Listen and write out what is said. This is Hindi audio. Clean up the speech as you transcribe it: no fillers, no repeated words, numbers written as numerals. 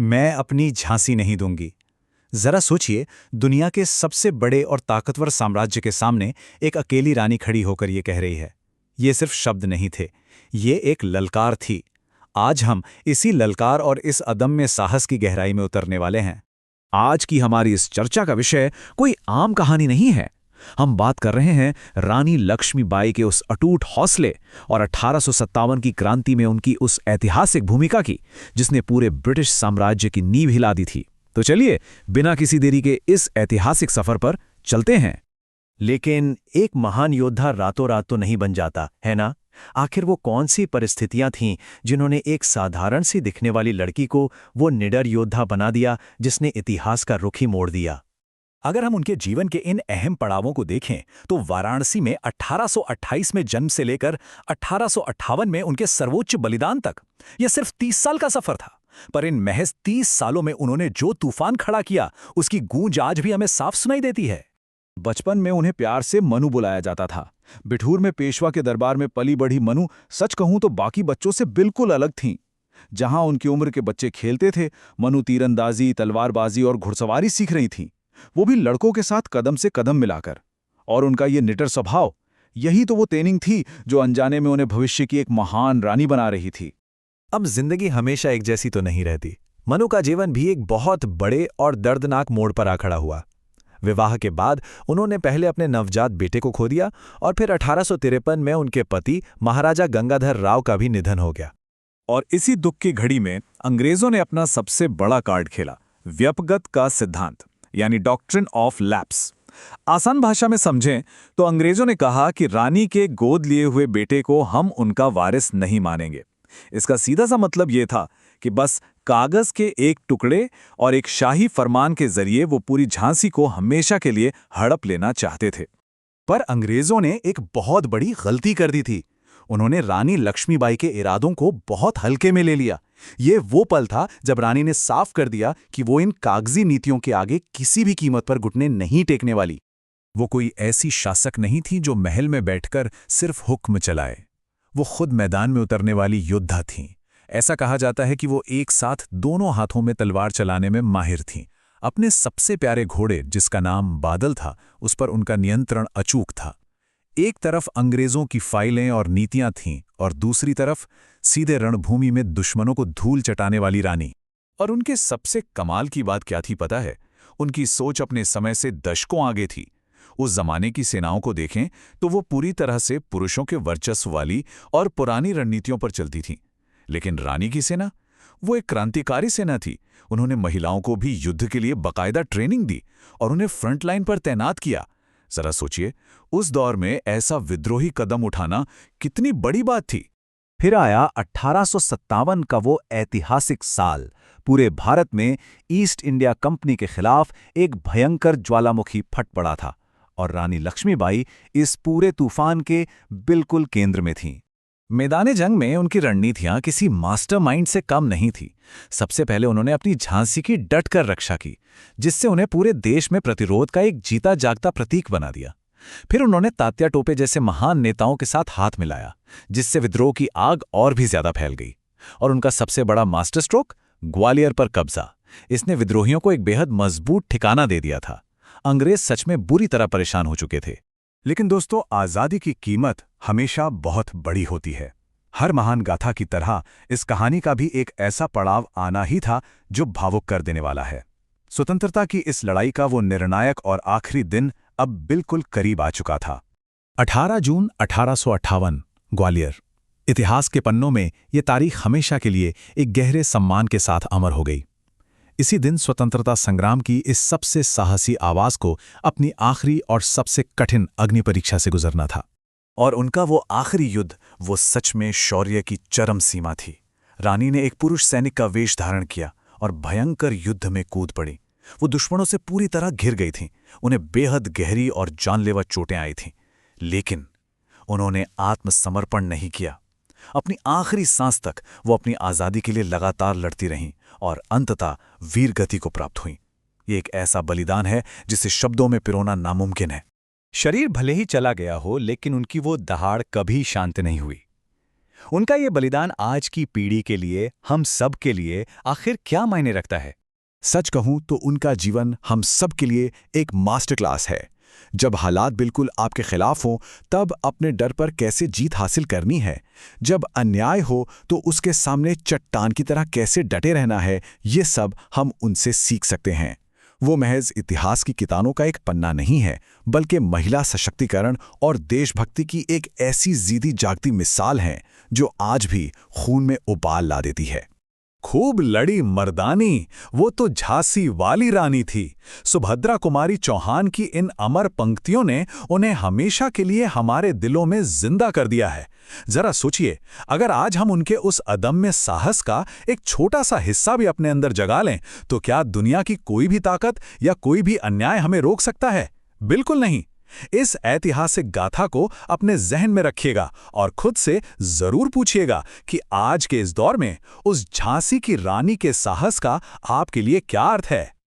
मैं अपनी झांसी नहीं दूंगी। जरा सोचिए, दुनिया के सबसे बड़े और ताकतवर साम्राज्य के सामने एक अकेली रानी खड़ी होकर ये कह रही है। ये सिर्फ शब्द नहीं थे, ये एक ललकार थी। आज हम इसी ललकार और इस अदम्य साहस की गहराई में उतरने वाले हैं। आज की हमारी इस चर्चा का विषय कोई आम कहानी नहीं है। हम बात कर रहे हैं रानी लक्ष्मीबाई के उस अटूट हौसले और 1857 की क्रांति में उनकी उस ऐतिहासिक भूमिका की, जिसने पूरे ब्रिटिश साम्राज्य की नींव हिला दी थी। तो चलिए, बिना किसी देरी के इस ऐतिहासिक सफर पर चलते हैं। लेकिन एक महान योद्धा रातों रात तो नहीं बन जाता, है ना? आखिर वो कौन सी परिस्थितियां थीं जिन्होंने एक साधारण सी दिखने वाली लड़की को वो निडर योद्धा बना दिया, जिसने इतिहास का रुख ही मोड़ दिया? अगर हम उनके जीवन के इन अहम पड़ावों को देखें तो वाराणसी में 1828 में जन्म से लेकर 1858 में उनके सर्वोच्च बलिदान तक यह सिर्फ 30 साल का सफर था। पर इन महज 30 सालों में उन्होंने जो तूफान खड़ा किया, उसकी गूंज आज भी हमें साफ सुनाई देती है। बचपन में उन्हें प्यार से मनु बुलाया जाता था। बिठूर में पेशवा के दरबार में पली बढ़ी मनु, सच कहूं तो बाकी बच्चों से बिल्कुल अलग थीं। जहां उनकी उम्र के बच्चे खेलते थे, मनु तीरंदाजी, तलवारबाजी और घुड़सवारी सीख रही थीं, वो भी लड़कों के साथ कदम से कदम मिलाकर। और उनका ये निडर स्वभाव, यही तो वो ट्रेनिंग थी जो अनजाने में उन्हें भविष्य की एक महान रानी बना रही थी। अब जिंदगी हमेशा एक जैसी तो नहीं रहती। मनु का जीवन भी एक बहुत बड़े और दर्दनाक मोड़ पर आ खड़ा हुआ। विवाह के बाद उन्होंने पहले अपने नवजात बेटे को खो दिया और फिर 1853 में उनके पति महाराजा गंगाधर राव का भी निधन हो गया। और इसी दुख की घड़ी में अंग्रेजों ने अपना सबसे बड़ा कार्ड खेला, व्यपगत का सिद्धांत, यानी डॉक्ट्रिन ऑफ लैप्स। आसान भाषा में समझें तो अंग्रेजों ने कहा कि रानी के गोद लिए हुए बेटे को हम उनका वारिस नहीं मानेंगे। इसका सीधा सा मतलब यह था कि बस कागज के एक टुकड़े और एक शाही फरमान के जरिए वो पूरी झांसी को हमेशा के लिए हड़प लेना चाहते थे। पर अंग्रेजों ने एक बहुत बड़ी गलती कर दी थी। उन्होंने रानी लक्ष्मीबाई के इरादों को बहुत हल्के में ले लिया। ये वो पल था जब रानी ने साफ कर दिया कि वो इन कागजी नीतियों के आगे किसी भी कीमत पर घुटने नहीं टेकने वाली। वो कोई ऐसी शासक नहीं थी जो महल में बैठकर सिर्फ हुक्म चलाए। वो खुद मैदान में उतरने वाली योद्धा थीं। ऐसा कहा जाता है कि वो एक साथ दोनों हाथों में तलवार चलाने में माहिर थीं। अपने सबसे प्यारे घोड़े, जिसका नाम बादल था, उस पर उनका नियंत्रण अचूक था। एक तरफ अंग्रेजों की फाइलें और नीतियां थीं और दूसरी तरफ सीधे रणभूमि में दुश्मनों को धूल चटाने वाली रानी। और उनके सबसे कमाल की बात क्या थी पता है? उनकी सोच अपने समय से दशकों आगे थी। उस जमाने की सेनाओं को देखें तो वो पूरी तरह से पुरुषों के वर्चस्व वाली और पुरानी रणनीतियों पर चलती थीं। लेकिन रानी की सेना, वो एक क्रांतिकारी सेना थी। उन्होंने महिलाओं को भी युद्ध के लिए बाकायदा ट्रेनिंग दी और उन्हें फ्रंट लाइन पर तैनात किया। जरा सोचिए, उस दौर में ऐसा विद्रोही कदम उठाना कितनी बड़ी बात थी। फिर आया 1857 का वो ऐतिहासिक साल। पूरे भारत में ईस्ट इंडिया कंपनी के खिलाफ एक भयंकर ज्वालामुखी फट पड़ा था और रानी लक्ष्मीबाई इस पूरे तूफान के बिल्कुल केंद्र में थीं। मैदाने जंग में उनकी रणनीतियां किसी मास्टरमाइंड से कम नहीं थी। सबसे पहले उन्होंने अपनी झांसी की डटकर रक्षा की, जिससे उन्हें पूरे देश में प्रतिरोध का एक जीता जागता प्रतीक बना दिया। फिर उन्होंने तात्या टोपे जैसे महान नेताओं के साथ हाथ मिलाया, जिससे विद्रोह की आग और भी ज्यादा फैल गई। और उनका सबसे बड़ा मास्टर स्ट्रोक, ग्वालियर पर कब्जा, इसने विद्रोहियों को एक बेहद मजबूत ठिकाना दे दिया था। अंग्रेज सच में बुरी तरह परेशान हो चुके थे। लेकिन दोस्तों, आज़ादी की कीमत हमेशा बहुत बड़ी होती है। हर महान गाथा की तरह इस कहानी का भी एक ऐसा पड़ाव आना ही था जो भावुक कर देने वाला है। स्वतंत्रता की इस लड़ाई का वो निर्णायक और आखिरी दिन अब बिल्कुल करीब आ चुका था। 18 जून 1858, ग्वालियर। इतिहास के पन्नों में ये तारीख हमेशा के लिए एक गहरे सम्मान के साथ अमर हो गई। इसी दिन स्वतंत्रता संग्राम की इस सबसे साहसी आवाज को अपनी आखिरी और सबसे कठिन अग्नि परीक्षा से गुजरना था। और उनका वो आखिरी युद्ध, वो सच में शौर्य की चरम सीमा थी। रानी ने एक पुरुष सैनिक का वेश धारण किया और भयंकर युद्ध में कूद पड़ी। वो दुश्मनों से पूरी तरह घिर गई थीं। उन्हें बेहद गहरी और जानलेवा चोटें आई थीं, लेकिन उन्होंने आत्मसमर्पण नहीं किया। अपनी आखिरी सांस तक वो अपनी आज़ादी के लिए लगातार लड़ती रहीं और अंततः वीर गति को प्राप्त हुईं। ये एक ऐसा बलिदान है जिसे शब्दों में पिरोना नामुमकिन है। शरीर भले ही चला गया हो, लेकिन उनकी वो दहाड़ कभी शांत नहीं हुई। उनका ये बलिदान आज की पीढ़ी के लिए, हम सब के लिए आखिर क्या मायने रखता है? सच कहूं तो उनका जीवन हम सब के लिए एक मास्टर क्लास है। जब हालात बिल्कुल आपके खिलाफ हों, तब अपने डर पर कैसे जीत हासिल करनी है। जब अन्याय हो तो उसके सामने चट्टान की तरह कैसे डटे रहना है, ये सब हम उनसे सीख सकते हैं। वो महज इतिहास की किताबों का एक पन्ना नहीं है, बल्कि महिला सशक्तिकरण और देशभक्ति की एक ऐसी जीती जागती मिसाल है जो आज भी खून में उबाल ला देती है। खूब लड़ी मर्दानी, वो तो झांसी वाली रानी थी। सुभद्रा कुमारी चौहान की इन अमर पंक्तियों ने उन्हें हमेशा के लिए हमारे दिलों में जिंदा कर दिया है। जरा सोचिए, अगर आज हम उनके उस अदम्य साहस का एक छोटा सा हिस्सा भी अपने अंदर जगा लें, तो क्या दुनिया की कोई भी ताकत या कोई भी अन्याय हमें रोक सकता है? बिल्कुल नहीं। इस ऐतिहासिक गाथा को अपने जहन में रखिएगा और खुद से जरूर पूछिएगा कि आज के इस दौर में उस झांसी की रानी के साहस का आपके लिए क्या अर्थ है।